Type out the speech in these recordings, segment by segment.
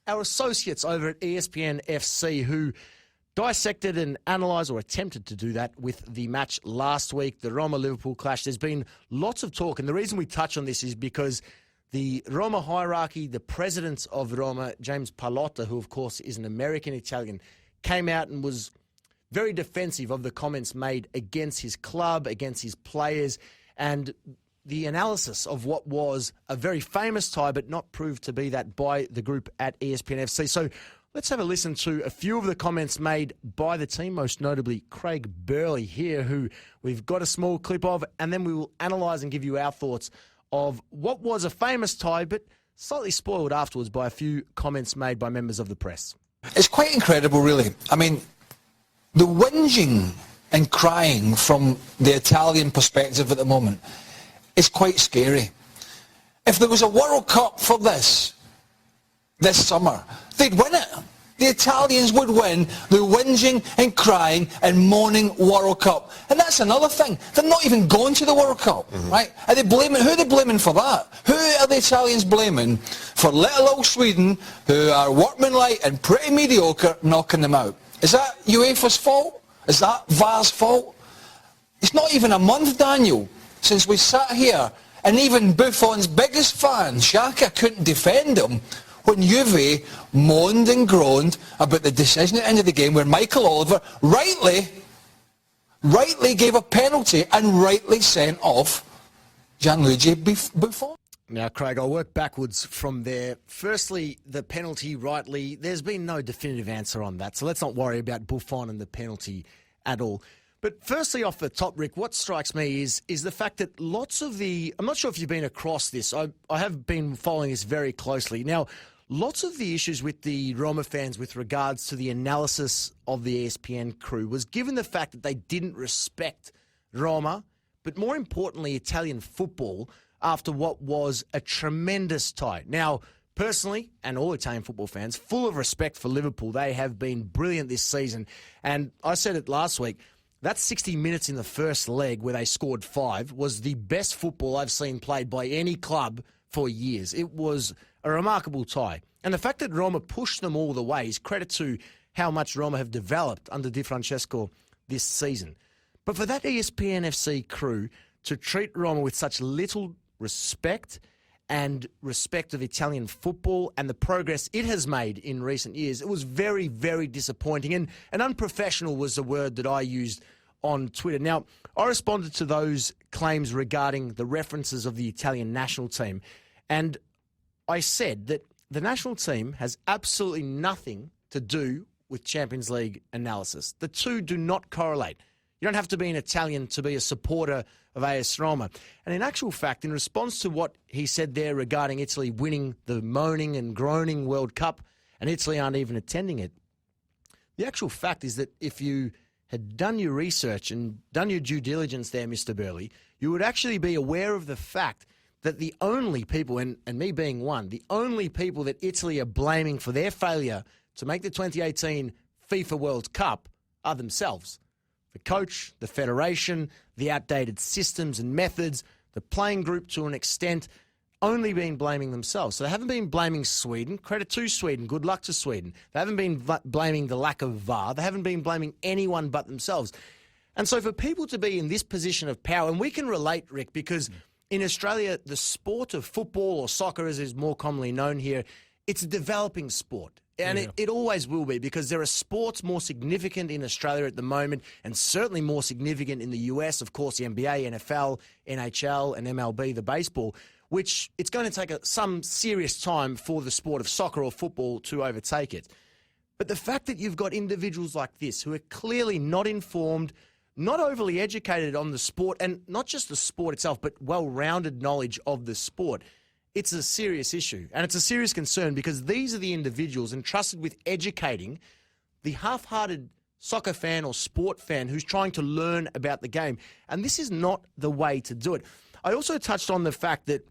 our associates over at ESPN FC who dissected and analysed, or attempted to do that, with the match last week, the Roma-Liverpool clash. There's been lots of talk, and the reason we touch on this is because the Roma hierarchy, the president of Roma, James Pallotta, who of course is an American-Italian, came out and was very defensive of the comments made against his club, against his players, and the analysis of what was a very famous tie, but not proved to be that, by the group at ESPN FC. So let's have a listen to a few of the comments made by the team, most notably Craig Burley here, who we've got a small clip of, and then we will analyse and give you our thoughts of what was a famous tie, but slightly spoiled afterwards by a few comments made by members of the press. It's quite incredible, really. I mean, the whinging and crying from the Italian perspective at the moment is quite scary. If there was a World Cup for this summer, they'd win it. The Italians would win the whinging and crying and moaning World Cup. And that's another thing. They're not even going to the World Cup, right? Are they blaming, who are they blaming for that? Who are the Italians blaming for little old Sweden, who are workmanlike and pretty mediocre, knocking them out? Is that UEFA's fault? Is that VAR's fault? It's not even a month, Daniel, since we sat here, and even Buffon's biggest fan, Xhaka, couldn't defend him when Juve moaned and groaned about the decision at the end of the game where Michael Oliver rightly gave a penalty and rightly sent off Gianluigi Buffon. Now, Craig, I'll work backwards from there. Firstly, the penalty, rightly, there's been no definitive answer on that, so let's not worry about Buffon and the penalty at all. But firstly, off the top, Rick, what strikes me is the fact that lots of the... I'm not sure if you've been across this. I have been following this very closely. Now, lots of the issues with the Roma fans with regards to the analysis of the ESPN crew was given the fact that they didn't respect Roma, but more importantly, Italian football, after what was a tremendous tie. Now, personally, and all Italian football fans, full of respect for Liverpool. They have been brilliant this season. And I said it last week, that 60 minutes in the first leg where they scored 5 was the best football I've seen played by any club for years. It was a remarkable tie. And the fact that Roma pushed them all the way is credit to how much Roma have developed under Di Francesco this season. But for that ESPN FC crew to treat Roma with such little respect and respect of Italian football and the progress it has made in recent years, it was very, very disappointing. And unprofessional was the word that I used on Twitter. Now, I responded to those claims regarding the references of the Italian national team, and I said that the national team has absolutely nothing to do with Champions League analysis. The two do not correlate. You don't have to be an Italian to be a supporter of AS Roma. And in actual fact, in response to what he said there regarding Italy winning the moaning and groaning World Cup, and Italy aren't even attending it, the actual fact is that if you had done your research and done your due diligence there, Mr. Burley, you would actually be aware of the fact that the only people, and me being one, the only people that Italy are blaming for their failure to make the 2018 FIFA World Cup are themselves. The coach, the federation, the outdated systems and methods, the playing group to an extent, only been blaming themselves. So they haven't been blaming Sweden. Credit to Sweden. Good luck to Sweden. They haven't been blaming the lack of VAR. They haven't been blaming anyone but themselves. And so for people to be in this position of power, and we can relate, Rick, because in Australia, the sport of football, or soccer as is more commonly known here, it's a developing sport. And it always will be, because there are sports more significant in Australia at the moment, and certainly more significant in the US, of course, the NBA, NFL, NHL, and MLB, the baseball, which it's going to take some serious time for the sport of soccer or football to overtake it. But the fact that you've got individuals like this who are clearly not informed, not overly educated on the sport, and not just the sport itself, but well-rounded knowledge of the sport, it's a serious issue. And it's a serious concern, because these are the individuals entrusted with educating the half-hearted soccer fan or sport fan who's trying to learn about the game. And this is not the way to do it. I also touched on the fact that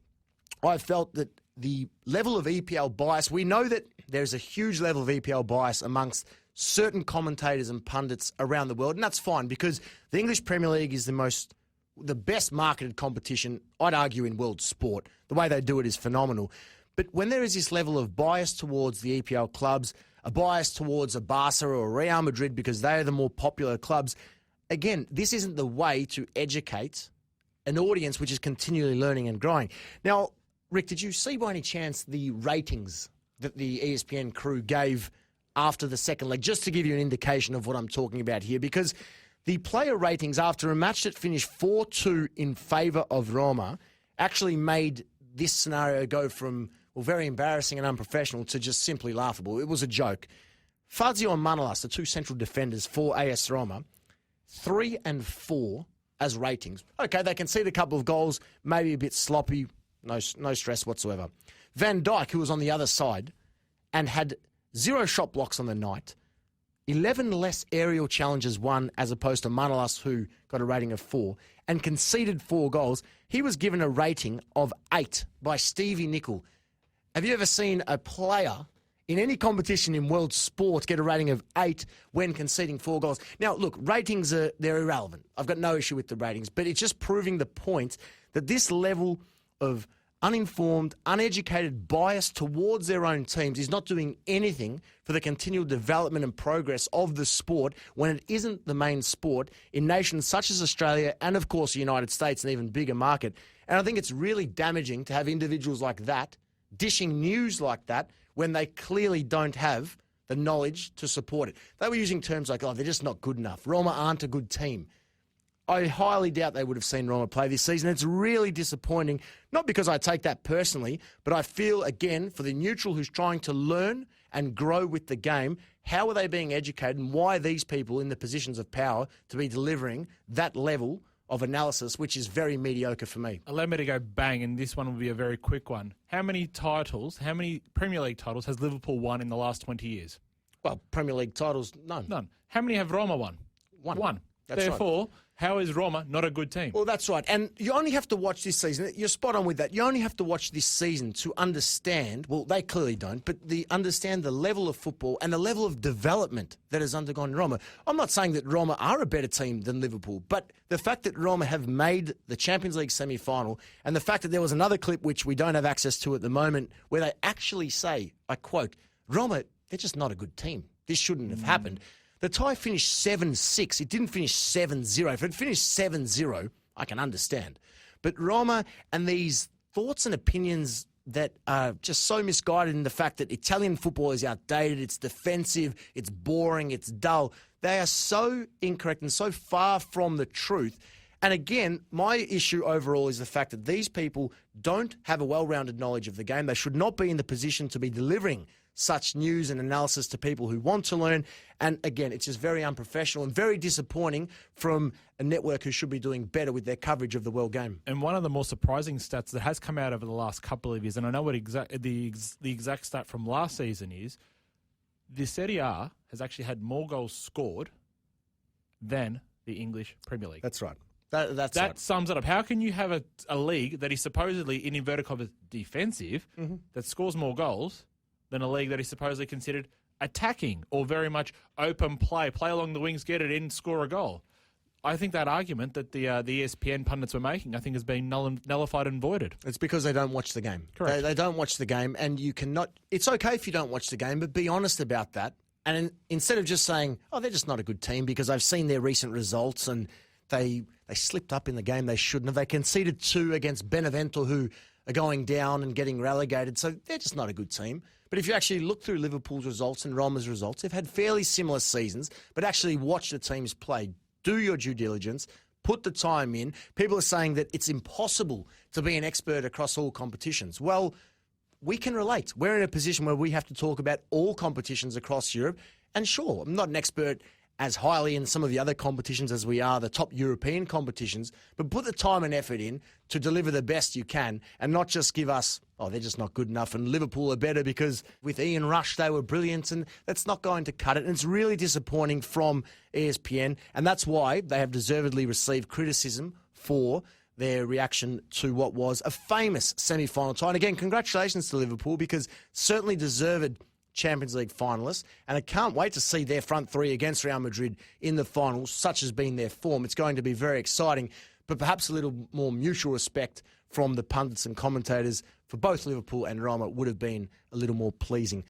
I felt that the level of EPL bias, we know that there's a huge level of EPL bias amongst certain commentators and pundits around the world, and that's fine, because the English Premier League is the best marketed competition, I'd argue, in world sport. The way they do it is phenomenal. But when there is this level of bias towards the EPL clubs, a bias towards a Barca or a Real Madrid because they are the more popular clubs, again, this isn't the way to educate an audience which is continually learning and growing. Now, Rick, did you see by any chance the ratings that the ESPN crew gave after the second leg, just to give you an indication of what I'm talking about here? Because the player ratings after a match that finished 4-2 in favour of Roma actually made this scenario go from, well, very embarrassing and unprofessional to just simply laughable. It was a joke. Fazio and Manolas, the two central defenders for AS Roma, 3 and 4 as ratings. Okay, they conceded a couple of goals, maybe a bit sloppy, no stress whatsoever. Van Dijk, who was on the other side and had 0 shot blocks on the night, 11 less aerial challenges won as opposed to Manolas, who got a rating of 4, and conceded 4 goals. He was given a rating of 8 by Stevie Nicol. Have you ever seen a player in any competition in world sport get a rating of 8 when conceding 4 goals? Now, look, ratings they're irrelevant. I've got no issue with the ratings, but it's just proving the point that this level of uninformed, uneducated bias towards their own teams is not doing anything for the continual development and progress of the sport when it isn't the main sport in nations such as Australia and, of course, the United States, an even bigger market. And I think it's really damaging to have individuals like that dishing news like that when they clearly don't have the knowledge to support it. They were using terms like, oh, they're just not good enough. Roma aren't a good team. I highly doubt they would have seen Roma play this season. It's really disappointing, not because I take that personally, but I feel, again, for the neutral who's trying to learn and grow with the game, how are they being educated and why are these people in the positions of power to be delivering that level of analysis, which is very mediocre for me. Allow me to go bang, and this one will be a very quick one. How many Premier League titles has Liverpool won in the last 20 years? Well, Premier League titles, none. None. How many have Roma won? One. That's Therefore, right. How is Roma not a good team? Well, that's right. And you only have to watch this season. You're spot on with that. You only have to watch this season to understand, well, they clearly don't, but understand the level of football and the level of development that has undergone Roma. I'm not saying that Roma are a better team than Liverpool, but the fact that Roma have made the Champions League semi-final and the fact that there was another clip which we don't have access to at the moment where they actually say, I quote, Roma, they're just not a good team. This shouldn't have happened. The tie finished 7-6. It didn't finish 7-0. If it finished 7-0, I can understand. But Roma and these thoughts and opinions that are just so misguided in the fact that Italian football is outdated, it's defensive, it's boring, it's dull, they are so incorrect and so far from the truth. And again, my issue overall is the fact that these people don't have a well-rounded knowledge of the game. They should not be in the position to be delivering such news and analysis to people who want to learn. And again, it's just very unprofessional and very disappointing from a network who should be doing better with their coverage of the world game. And one of the more surprising stats that has come out over the last couple of years, and I know what the exact stat from last season is, the Serie A has actually had more goals scored than the English Premier League. That's right. That right. sums it up. How can you have a league that is supposedly, in inverted commas, defensive, that scores more goals than a league that is supposedly considered attacking or very much open play along the wings, get it in, score a goal? I think that argument that the ESPN pundits were making, I think, has been nullified and voided. It's because they don't watch the game. Correct. They don't watch the game, and you cannot... It's okay if you don't watch the game, but be honest about that. And instead of just saying, oh, they're just not a good team because I've seen their recent results and they slipped up in the game they shouldn't have. They conceded 2 against Benevento, who are going down and getting relegated, so they're just not a good team. But if you actually look through Liverpool's results and Roma's results, they've had fairly similar seasons, but actually watch the teams play. Do your due diligence. Put the time in. People are saying that it's impossible to be an expert across all competitions. Well, we can relate. We're in a position where we have to talk about all competitions across Europe. And sure, I'm not an expert as highly in some of the other competitions as we are the top European competitions, but put the time and effort in to deliver the best you can and not just give us, oh, they're just not good enough and Liverpool are better because with Ian Rush they were brilliant, and that's not going to cut it. And it's really disappointing from ESPN, and that's why they have deservedly received criticism for their reaction to what was a famous semi-final tie. And again, congratulations to Liverpool because certainly deserved Champions League finalists, and I can't wait to see their front three against Real Madrid in the finals, such has been their form. It's going to be very exciting. but perhaps a little more mutual respect from the pundits and commentators for both Liverpool and Roma would have been a little more pleasing.